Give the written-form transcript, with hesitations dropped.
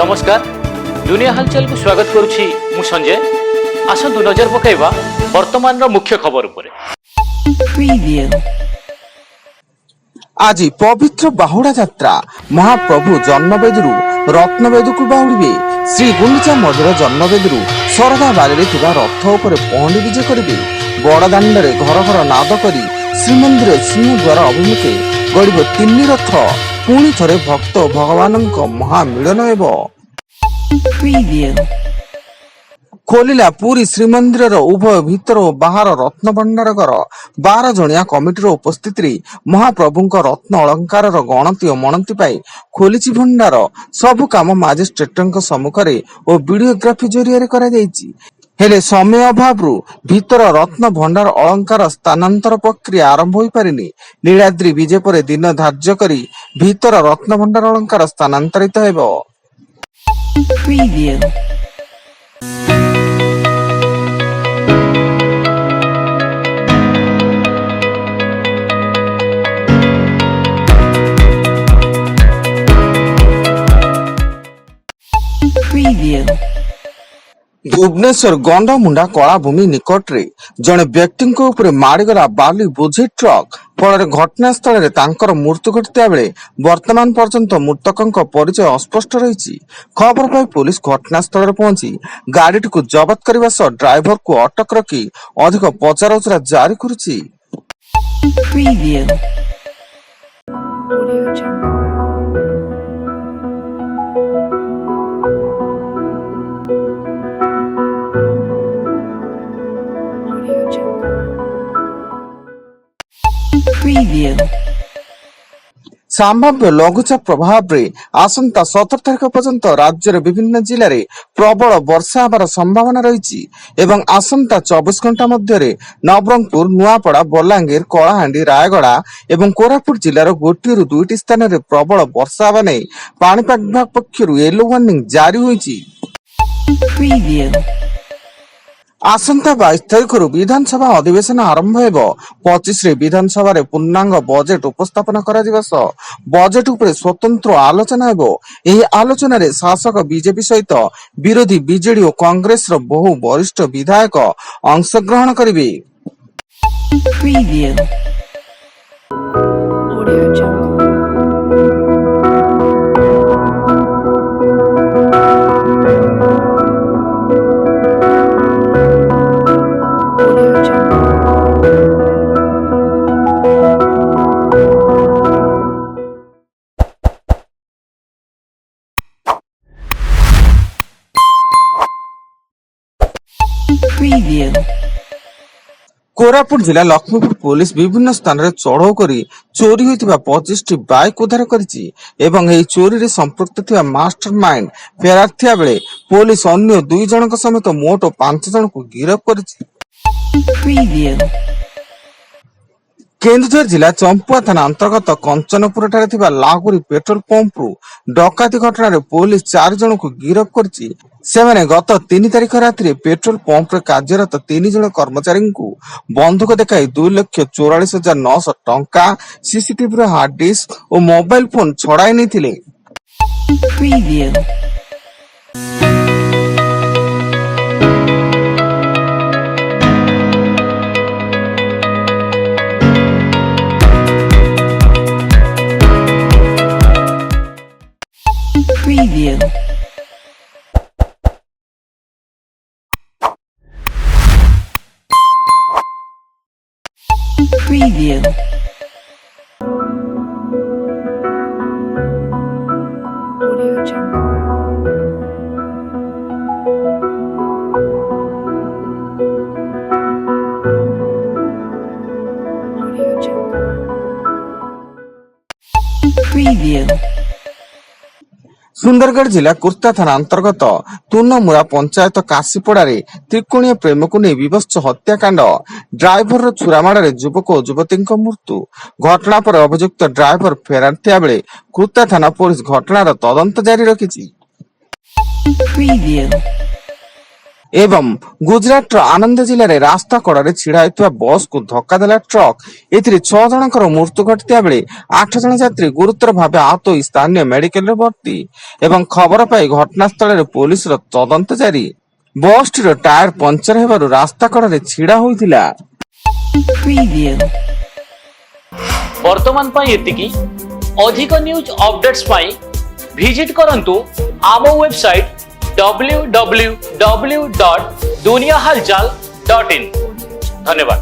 नमस्कार दुनिया हालचाल को स्वागत करुछि मु संजय। आसंतु नजर पकाइबा वर्तमान मुख्य खबर उपरे। आज पवित्र बाहुड़ा यात्रा महाप्रभु जन्मवेदी रत्नवेदी को बाहुड़े श्री गुंडीचा मंदिर जन्मवेदी शरदा बारी रथ उपर पहंडी विजे करेंगे। बड़दाण्ड घर घर नाद कर श्रीमंदिर सिंहद्वार अभिमुखे गड़ब तीन रथ पुणी थे भक्त भगवान महामिलन खोलिला पूरी श्रीमंदिर उभय भीतर और बाहर रत्न भंडारकर 12 जणिया कमिटर उपस्थिति महाप्रभु रत्न अलंकार गणति और मणति पाई खोली भंडार सबु काम मजिस्ट्रेट सम्मुखें और वीडियोग्राफी जरिया करा जायछि। हेले समय अभाव भीतर रत्न भंडार अलंकार स्थानांतर प्रक्रिया आरंभ हो पारिनी। नीलाद्री विजे पर दिन धार्य करी भीतर रत्न भंडार अलंकार स्थानांतरित हेबो। भुवनेश्वर गंडमुंडा कलाभूमि निकट रे जड़े व्यक्ति माड़गला बाली बोझी ट्रक फल घटनास्थल मृत्यु घटता बेले वर्तमान पर्यंत मृतकों परिचय अस्पष्ट रही। खबर पाई पुलिस घटनास्थल पहुंची गाड़ी को जबत करने सह ड्राइवर को अटक रखी अधिक पचराउचरा जारी करुछि। संभाव्य लघुचाप प्रभाव रे आसंता 17 तारिख पर्यंत राज्य विभिन्न जिले में प्रबल वर्षा होबार संभावना रही एवं आसंता 24 घंटा मध्य नवरंगपुर नुआपड़ा बलांगीर कलाहांडी रायगड़ा एवं कोरापुट जिलार गोटे रु 2टी स्थान में प्रबल वर्षा होगा नहीं पाणीपाग विभाग पक्षर येलो वार्निंग जारी होईछि। आसंता 22 तारिख विधानसभा अधिवेशन आरंभ हेबो। 25 रे विधानसभा रे पूर्णांग बजेट उपस्थापन करा जिबा सह बजेट उपरे स्वतंत्र आलोचना हेबो। एही आलोचना रे शासक बीजेपी सहित विरोधी बीजेडी और कांग्रेस रो बहु वरिष्ठ विधायक अंशग्रहण करिवे। कोरापुट जिला लक्ष्मीपुर पुलिस विभिन्न स्थान रे चढ़ाऊ करी चोरी होइतिबा 25टी बाइक उद्धार करिछि एवं एही चोरी रे संपृक्त थिबा मास्टरमाइंड फेरार थिया बेले पुलिस अन्य 2 जनक समेत मोट 5 जन को गिरफ्त करिछि। केन्दुझर जिला चंपुआ थाना अंतर्गत कंचनपुर ठारे थिबा लाहुरी पेट्रोल पंप रु डकाती घटना रे पुलिस 4 जन को गिरफ्त करिछि। सेमाने गत 3 तारिख रात्रि पेट्रोल पंप रे कार्यरत 3 जन कर्मचारी को बंधुक देखाई 2,44,900 टंका सीसीटीवी हार्ड डिस्क और मोबाइल फोन छड़ाई नहीं। सुंदरगढ़ जिला कुर्ता थाना अंतर्गत तुनमुरा पंचायत काशीपड़ा त्रिकोणीय प्रेम को नहीं विभत्स हत्याकांड ड्राइवर छुरामाड़ युवक और युवती मृत्यु घटना पर अभियुक्त ड्राइवर फेरार थिया बेले कुर्ता थाना पुलिस घटनार तदंत जारी रखिछि। ଏବଂ ଗୁଜରାଟର ଆନନ୍ଦ ଜିଲ୍ଲାରେ ରାସ୍ତା କଡ଼ରେ ଛିଡା ହୋଇଥିବା ବସ୍କୁ ଧକ୍କା ଦେଲା ଟ୍ରକ୍। ଏଥିରେ 6 ଜଣଙ୍କର ମୃତ୍ୟୁ ଘଟିଥିବା ବେଳେ 8 ଜଣ ଯାତ୍ରୀ ଗୁରୁତର ଭାବେ ଆହତ ହୋଇ ସ୍ଥାନୀୟ ମେଡିକାଲରେ ଭର୍ତ୍ତି ଏବଂ ଖବର ପାଇ ଘଟଣାସ୍ଥଳରେ ପୋଲିସର ତଦନ୍ତ ଜାରି। ବସ୍ଟିର ଟାୟାର ପଞ୍ଚର ହେବାରୁ ରାସ୍ତା କଡ଼ରେ ଛିଡା ହୋଇଥିଲା। Preview. ବର୍ତ୍ତମାନ ପାଇଁ ଏତିକି। ଅଧିକ ନ୍ୟୁଜ ଅପଡେଟ୍ସ ପାଇଁ ଭିଜିଟ୍ କରନ୍ତୁ ଆମ ୱେବସାଇଟ୍ www.duniyahalchal.in। ଧନ୍ୟବାଦ।